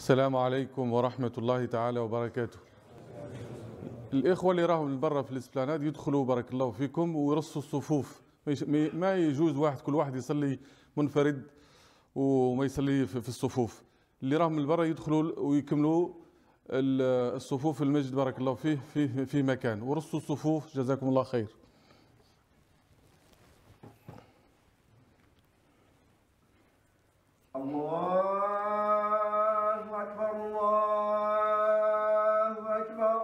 السلام عليكم ورحمة الله تعالى وبركاته. الإخوة اللي راهم برا في الإسبلانات يدخلوا بارك الله فيكم ويرصوا الصفوف. ما يجوز كل واحد يصلي منفرد وما يصلي في الصفوف. اللي راهم من برا يدخلوا ويكملوا الصفوف في المسجد بارك الله فيه في مكان، ورصوا الصفوف جزاكم الله خير. الله أكبر الله أكبر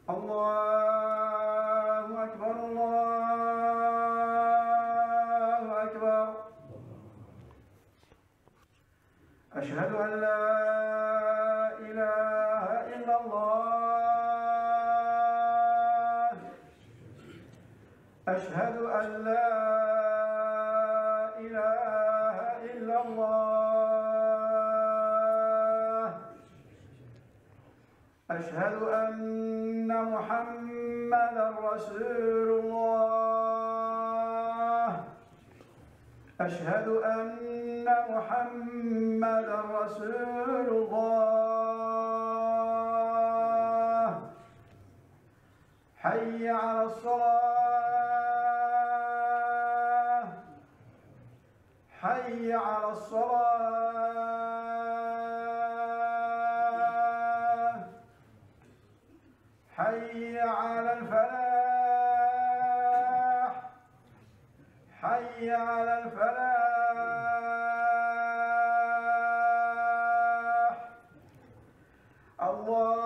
الله أكبر الله أكبر. أشهد أن لا إله إلا الله. أشهد أن لا إله إلا الله. أشهد أن محمدا رسول الله. أشهد أن محمدا رسول الله. حي على الصلاة. حي على الصلاة. حي على الفلاح. حي على الفلاح. الله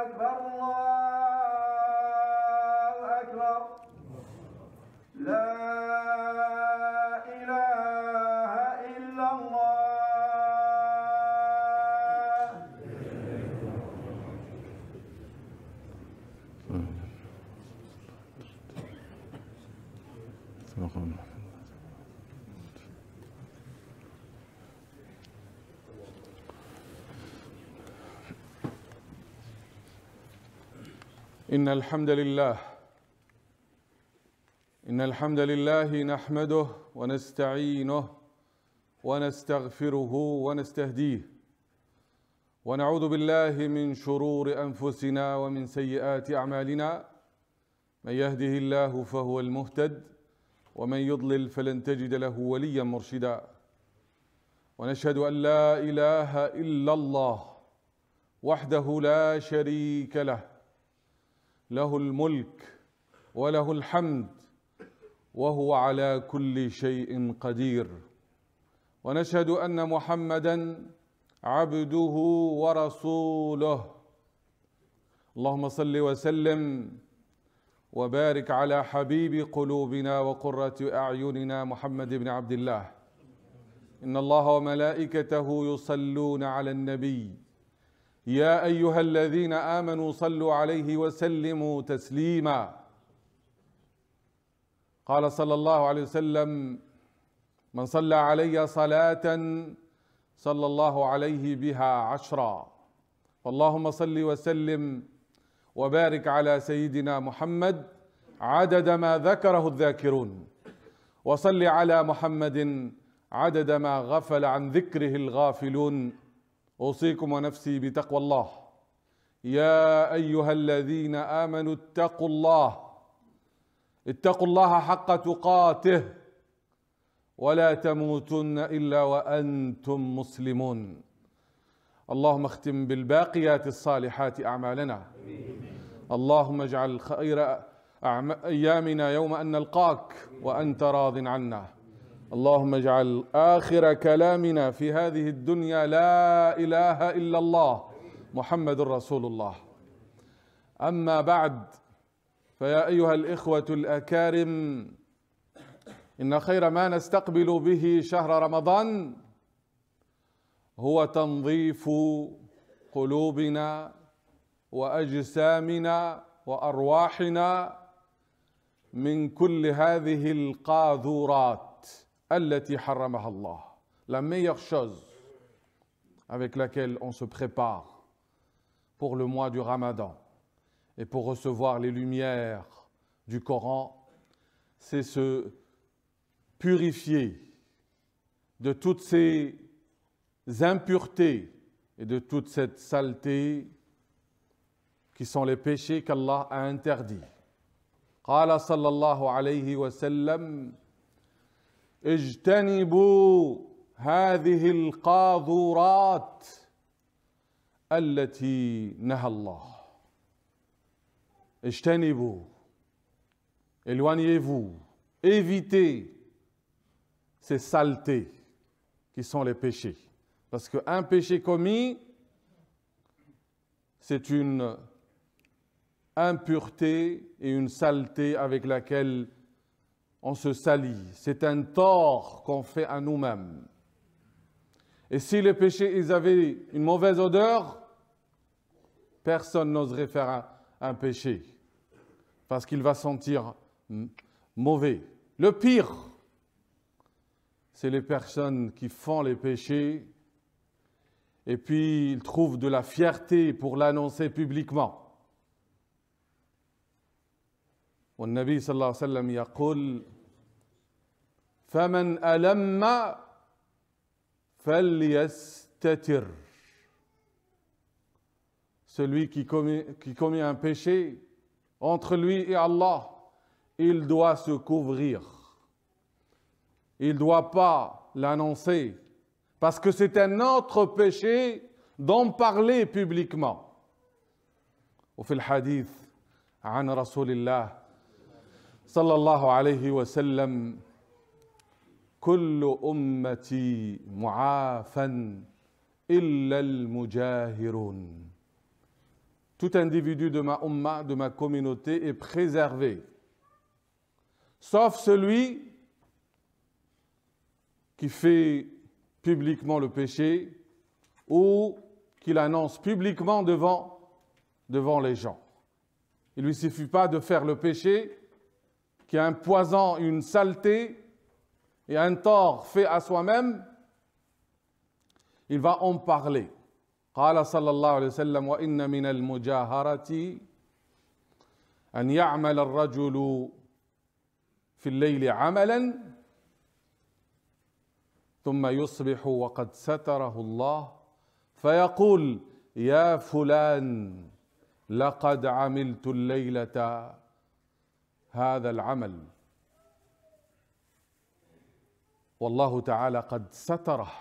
أكبر الله أكبر. لا إله إلا الله. إن الحمد لله نحمده ونستعينه ونستغفره ونستهديه، ونعوذ بالله من شرور أنفسنا ومن سيئات أعمالنا. من يهده الله فهو المهتد، ومن يضلل فلن تجد له وليا مرشدا. ونشهد أن لا إله إلا الله وحده لا شريك له، له الملك وله الحمد وهو على كل شيء قدير. ونشهد أن محمدا عبده ورسوله. اللهم صل وسلم وبارك على حبيب قلوبنا وقرة أعيننا محمد بن عبد الله. إن الله وملائكته يصلون على النبي يا أيها الذين آمنوا صلوا عليه وسلموا تسليما. قال صلى الله عليه وسلم: من صلى علي صلاة صلى الله عليه بها 10. اللهم صل وسلم وبارك على سيدنا محمد عدد ما ذكره الذاكرون، وصل على محمد عدد ما غفل عن ذكره الغافلون. أوصيكم ونفسي بتقوى الله. يا أيها الذين آمنوا اتقوا الله حق تقاته ولا تموتن إلا وأنتم مسلمون. اللهم اختم بالباقيات الصالحات أعمالنا. اللهم اجعل خير أيامنا يوم أن نلقاك وأنت راض عنا. اللهم اجعل آخر كلامنا في هذه الدنيا لا إله إلا الله محمد رسول الله. أما بعد، فيا أيها الإخوة الأكارم، إن خير ما نستقبل به شهر رمضان هو تنظيف قلوبنا وأجسامنا وأرواحنا من كل هذه القاذورات التي حرمها الله. La meilleure chose avec laquelle on se prépare pour le mois du Ramadan et pour recevoir les lumières du Coran, c'est se purifier de toutes ces impuretés et de toute cette saleté qui sont les péchés qu'Allah a interdits. قال صلى الله عليه وسلم اجتنبوا هذه القاذورات التي نهى الله. اجتنبوا, éloignez-vous, évitez ces saletés qui sont les péchés. Parce qu'un péché commis, c'est une impureté et une saleté avec laquelle on se salit. C'est un tort qu'on fait à nous-mêmes. Et si les péchés ils avaient une mauvaise odeur, personne n'oserait faire un péché parce qu'il va sentir mauvais. Le pire, c'est les personnes qui font les péchés et puis ils trouvent de la fierté pour l'annoncer publiquement. والنبي صلى الله عليه وسلم يقول فمن ألم فليستتر. Celui qui commet un péché, entre lui et Allah, il doit se couvrir. Il ne doit pas l'annoncer, parce que c'est un autre péché d'en parler publiquement. وفي الحديث عن رسول الله صلى الله عليه وسلم كل أمتي معافى إلا المجاهرون. Tout individu de ma umma, de ma communauté, est préservé, sauf celui qui fait publiquement le péché ou qui l'annonce publiquement devant les gens. Il ne lui suffit pas de faire le péché, qui est un poison, une saleté et un tort fait à soi-même, il va en parler. قال صلى الله عليه وسلم وإن من المجاهرة أن يعمل الرجل في الليل عملا ثم يصبح وقد ستره الله فيقول يا فلان لقد عملت الليلة هذا العمل والله تعالى قد ستره.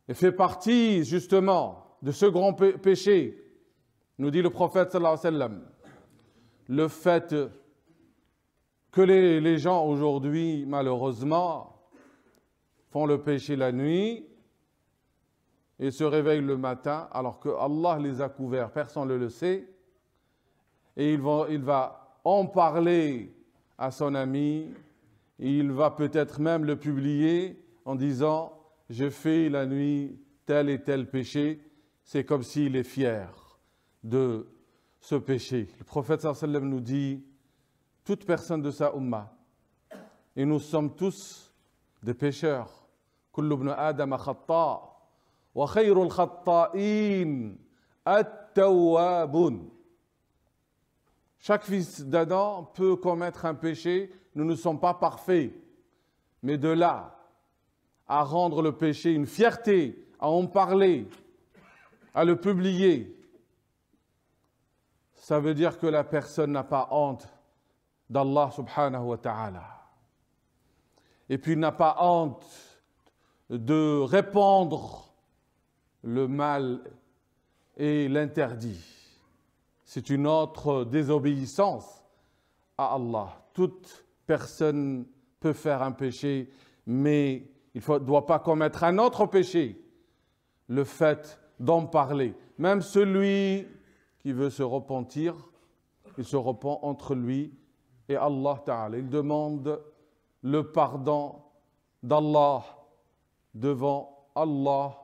Et fait partie justement de ce grand péché, nous dit le prophète sallallahu alayhi wa sallam, le fait que les gens aujourd'hui, malheureusement, font le péché la nuit et se réveillent le matin alors que Allah les a couverts, personne ne le sait, et il va en parler à son ami, et il va peut-être même le publier en disant « Je fais la nuit tel et tel péché », c'est comme s'il est fier de ce péché. Le prophète sallallahu alayhi wa sallam nous dit « Toute personne de sa umma, et nous sommes tous des pécheurs, « Kullu ibn Adam khata' wa khayrul khatta'in at-tawwabun » Chaque fils d'Adam peut commettre un péché, nous ne sommes pas parfaits, mais de là à rendre le péché une fierté, à en parler, à le publier, ça veut dire que la personne n'a pas honte d'Allah subhanahu wa ta'ala. Et puis n'a pas honte de répandre le mal et l'interdit. C'est une autre désobéissance à Allah. Toute personne peut faire un péché, mais il ne doit pas commettre un autre péché. Le fait d'en parler. Même celui qui veut se repentir, il se repent entre lui et Allah Ta'ala. Il demande le pardon d'Allah devant Allah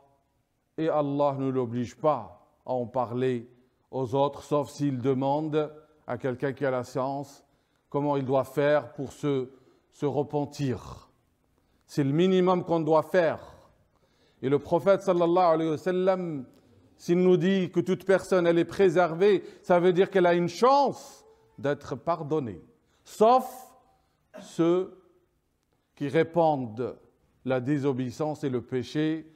et Allah ne l'oblige pas à en parler aux autres, sauf s'il demande à quelqu'un qui a la science comment il doit faire pour se repentir. C'est le minimum qu'on doit faire. Et le prophète sallallahu alayhi wa sallam, s'il nous dit que toute personne elle est préservée, ça veut dire qu'elle a une chance d'être pardonnée. Sauf ceux qui répandent la désobéissance et le péché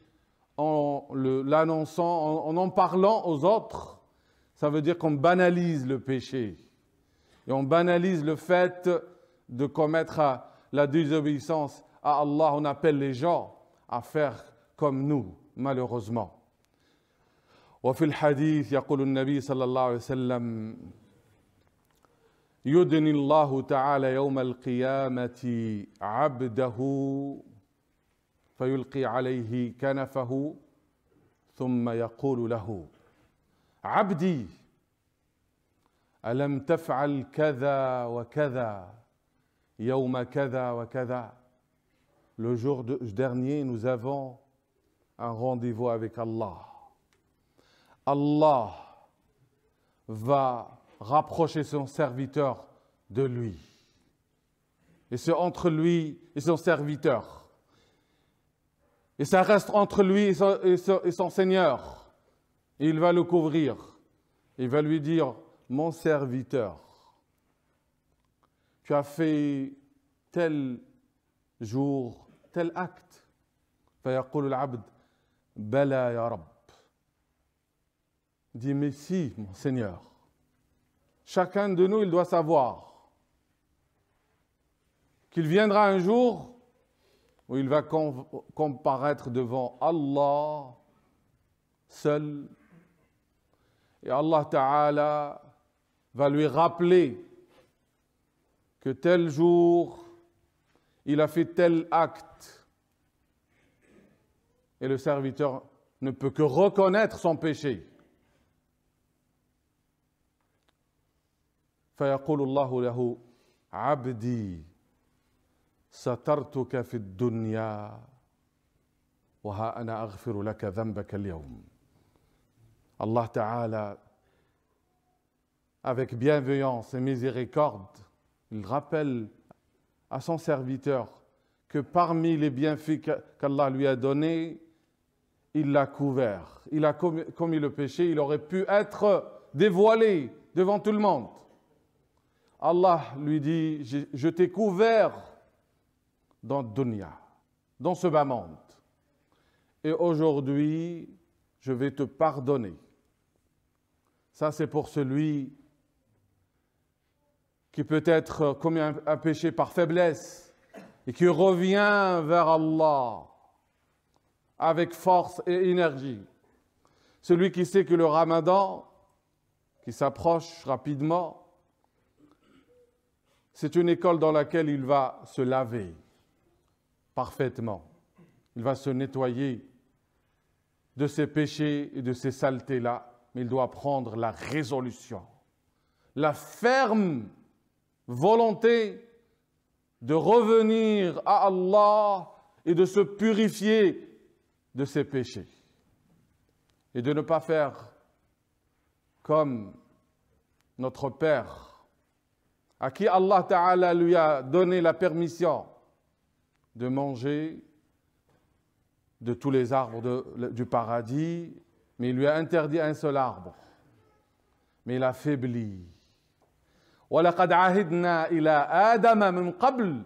en l'annonçant, en parlant aux autres. Ça veut dire qu'on banalise le péché. Et on banalise le fait de commettre la désobéissance à Allah. On appelle les gens à faire comme nous, malheureusement. وفي الحديث يقول النبي صلى الله عليه وسلم يدني الله تعالى يوم القيامة عبده فيلقي عليه كنفه ثم يقول له عبدي ألم تفعل كذا وكذا يوم كذا وكذا. Le jour dernier, nous avons un rendez-vous avec Allah. Allah va rapprocher son serviteur de lui. Et c'est entre lui et son serviteur. Et ça reste entre lui et son Seigneur. Et il va le couvrir. Il va lui dire, mon serviteur, tu as fait tel jour, tel acte. فيقول العبد بلى يا رب. Dit, mais si, mon Seigneur. Chacun de nous, il doit savoir qu'il viendra un jour où il va comparaître devant Allah seul. Et Allah Ta'ala va lui rappeler que tel jour, il a fait tel acte. Et le serviteur ne peut que reconnaître son péché. فيقول الله له عبدي سترتك في الدنيا وها أنا أغفر لك ذنبك اليوم. Allah Ta'ala, avec bienveillance et miséricorde, il rappelle à son serviteur que parmi les bienfaits qu'Allah lui a donnés, il l'a couvert. Il a commis le péché, il aurait pu être dévoilé devant tout le monde. Allah lui dit, je t'ai couvert dans le dunya, dans ce bas monde. Et aujourd'hui, je vais te pardonner. Ça, c'est pour celui qui peut-être commet un péché par faiblesse et qui revient vers Allah avec force et énergie. Celui qui sait que le Ramadan, qui s'approche rapidement, c'est une école dans laquelle il va se laver parfaitement. Il va se nettoyer de ses péchés et de ses saletés-là, mais il doit prendre la résolution, la ferme volonté de revenir à Allah et de se purifier de ses péchés et de ne pas faire comme notre Père, à qui Allah Ta'ala lui a donné la permission de manger de tous les arbres du paradis, mais il lui a interdit un seul arbre. Mais il a faibli. وَلَقَدْ عَهِدْنَا إِلَىٰ آدَمَ مِنْ قَبْلِ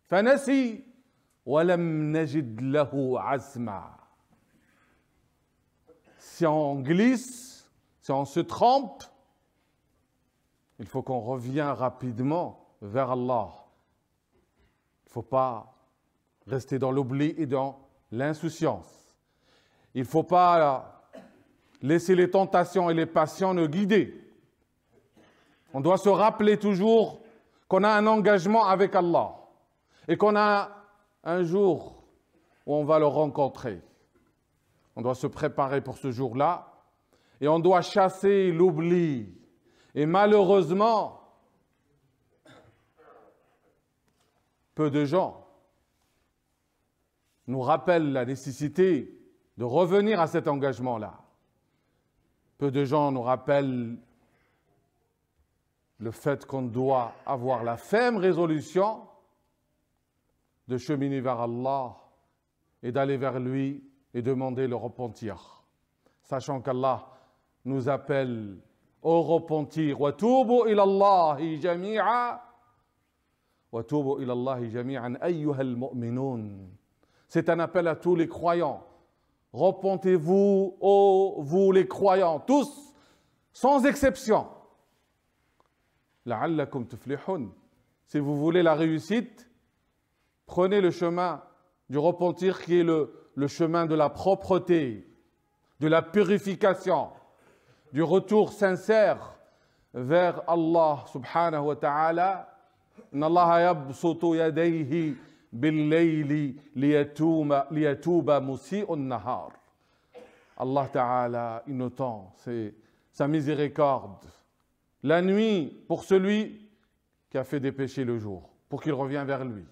فَنَسِي وَلَمْ نَجِدْ لَهُ عَزْمًا. Si on glisse, si on se trompe, il faut qu'on revienne rapidement vers Allah. Il ne faut pas rester dans l'oubli et dans l'insouciance. Il ne faut pas laisser les tentations et les passions nous guider. On doit se rappeler toujours qu'on a un engagement avec Allah et qu'on a un jour où on va le rencontrer. On doit se préparer pour ce jour-là et on doit chasser l'oubli. Et malheureusement, peu de gens nous rappellent la nécessité de revenir à cet engagement-là. Peu de gens nous rappellent le fait qu'on doit avoir la ferme résolution de cheminer vers Allah et d'aller vers lui et demander le repentir. Sachant qu'Allah nous appelle au repentir. وَتُوبُوا إِلَى اللَّهِ جَمِيعًا وَتُوبُوا إِلَى اللَّهِ جَمِيعًا أَيُّهَا الْمُؤْمِنُونَ. C'est un appel à tous les croyants. Repentez-vous, ô vous les croyants, tous, sans exception. لَعَلَّكُمْ تُفْلِحُونَ. Si vous voulez la réussite, prenez le chemin du repentir qui est le chemin de la propreté, de la purification, du retour sincère vers Allah subhanahu wa ta'ala. إن الله يبسط يديه بالليل ليتوب مسيء النهار. Allah ta'ala, il nous tend sa miséricorde la nuit pour celui qui a fait des péchés le jour, pour qu'il revienne vers lui.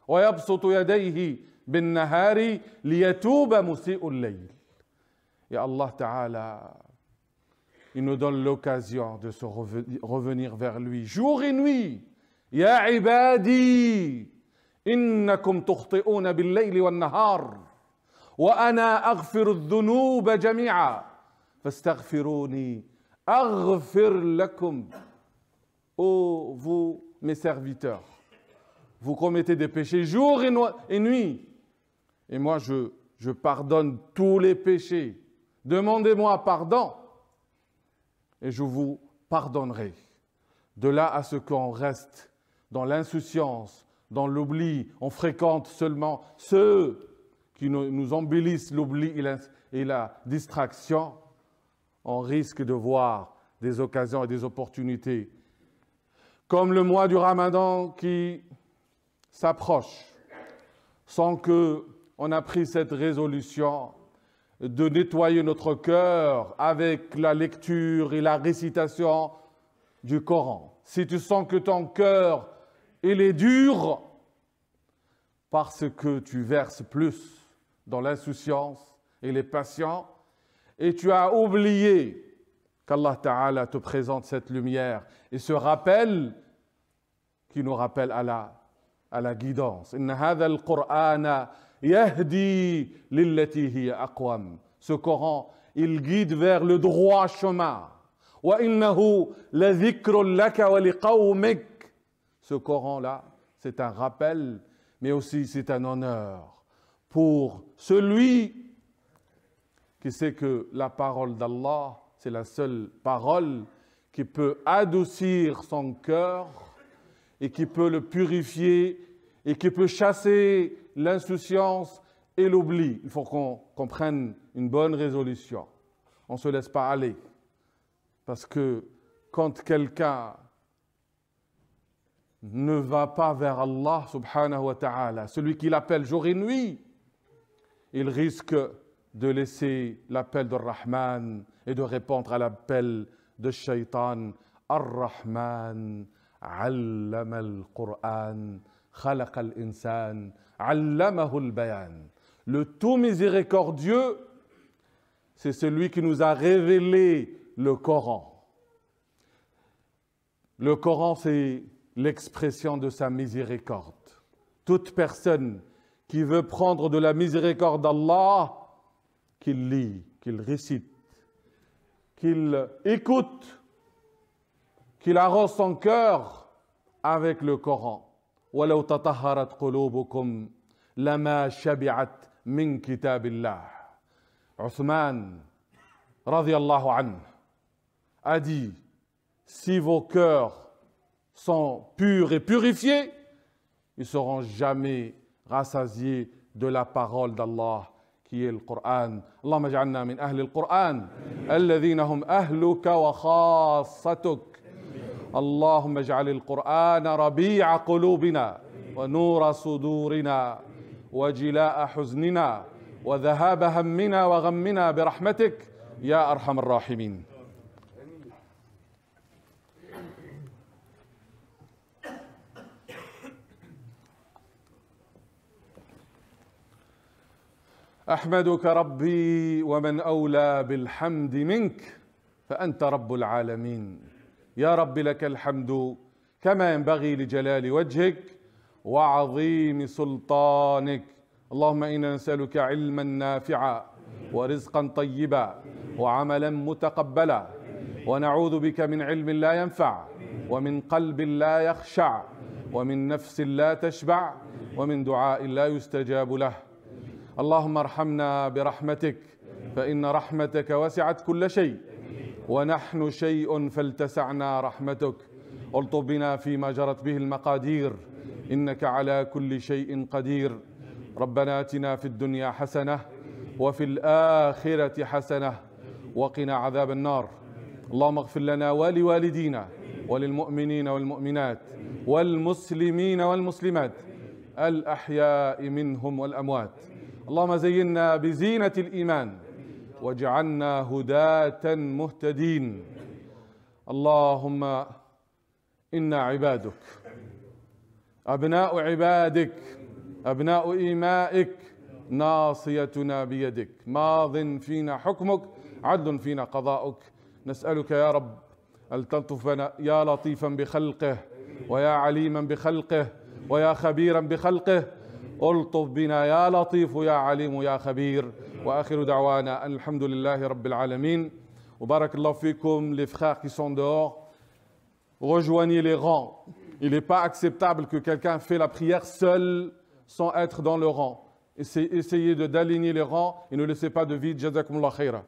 ويبسط يديه بالنهار ليتوب مسيء الليل. Et Allah ta'ala, il nous donne l'occasion de se revenir vers lui jour et nuit. يا عبادي إنكم تخطئون بالليل والنهار وأنا أغفر الذنوب جميعا فاستغفروني أغفر لكم. Ô vous, mes serviteurs, vous commettez des péchés jour et nuit, et moi je pardonne tous les péchés. Demandez-moi pardon et je vous pardonnerai. De là à ce qu'on reste dans l'insouciance, dans l'oubli, on fréquente seulement ceux qui nous embellissent l'oubli et la distraction, on risque de voir des occasions et des opportunités. Comme le mois du Ramadan qui s'approche, sans qu'on a pris cette résolution de nettoyer notre cœur avec la lecture et la récitation du Coran. Si tu sens que ton cœur il est dur parce que tu verses plus dans l'insouciance et les passions et tu as oublié qu'Allah Ta'ala te présente cette lumière et ce rappel qui nous rappelle à la guidance. Inna hadha al-Qur'ana yahdi lillati hiya aqwam. Ce Coran, il guide vers le droit chemin. Wa innahu la dhikrun laka wa liqawmik. Ce Coran-là, c'est un rappel, mais aussi c'est un honneur pour celui qui sait que la parole d'Allah, c'est la seule parole qui peut adoucir son cœur et qui peut le purifier et qui peut chasser l'insouciance et l'oubli. Il faut qu'on prenne une bonne résolution. On ne se laisse pas aller. Parce que quand quelqu'un ne va pas vers Allah subhanahu wa ta'ala, celui qui l'appelle jour et nuit, il risque de laisser l'appel de Rahman et de répondre à l'appel de Shaitan. Ar-Rahman, allama al-Qur'an, khalaqa al-insan, allamahu al-bayan. Le tout miséricordieux, c'est celui qui nous a révélé le Coran. Le Coran, c'est l'expression de sa miséricorde. Toute personne qui veut prendre de la miséricorde d'Allah, qu'il lit, qu'il récite, qu'il écoute, qu'il arrose son cœur avec le Coran. وَلَوْ تَطَهَّرَتْ قُلُوبُكُمْ لَمَا شَبِعَتْ مِنْ كِتَابِ اللَّهِ. Uthman, radiyallahu anhu, a dit, si vos cœurs sont purs et purifiés, ils ne seront jamais rassasiés de la parole d'Allah qui est le Coran. Allahumma ja'alna min ahli al-Quran alladhina hum ahluka wa khassatuk. Allahumma ja'al al-Quran rabi'a qulubina wa nura sudurina wa jila'a huznina wa dhahaba hammina wa ghammina bi rahmatik ya arhamar rahimin. أحمدك ربي ومن أولى بالحمد منك فأنت رب العالمين. يا رب لك الحمد كما ينبغي لجلال وجهك وعظيم سلطانك. اللهم إنا نسألك علما نافعا ورزقا طيبا وعملا متقبلا ونعوذ بك من علم لا ينفع ومن قلب لا يخشع ومن نفس لا تشبع ومن دعاء لا يستجاب له. اللهم ارحمنا برحمتك فإن رحمتك وسعت كل شيء ونحن شيء فلتسعنا رحمتك. الطف بنا فيما جرت به المقادير إنك على كل شيء قدير. ربنا آتنا في الدنيا حسنة وفي الآخرة حسنة وقنا عذاب النار. اللهم اغفر لنا ولوالدينا وللمؤمنين والمؤمنات والمسلمين والمسلمات الأحياء منهم والأموات. اللهم زينا بزينة الإيمان واجعلنا هداة مهتدين. اللهم إنا عبادك أبناء عبادك أبناء إيمائك ناصيتنا بيدك ماض فينا حكمك عدل فينا قضاؤك. نسألك يا رب أن تلطف بنا يا لطيفا بخلقه ويا عليما بخلقه ويا خبيرا بخلقه. الطف بنا يا لطيف يا عليم يا خبير. وآخر دعوانا أن الحمد لله رب العالمين. وبارك الله فيكم les frères qui sont dehors. Rejoignez les rangs. Il n'est pas acceptable que quelqu'un fait la prière seul sans être dans le rang. Essayez d'aligner les rangs et ne laissez pas de vide. Jazakumullah khaira.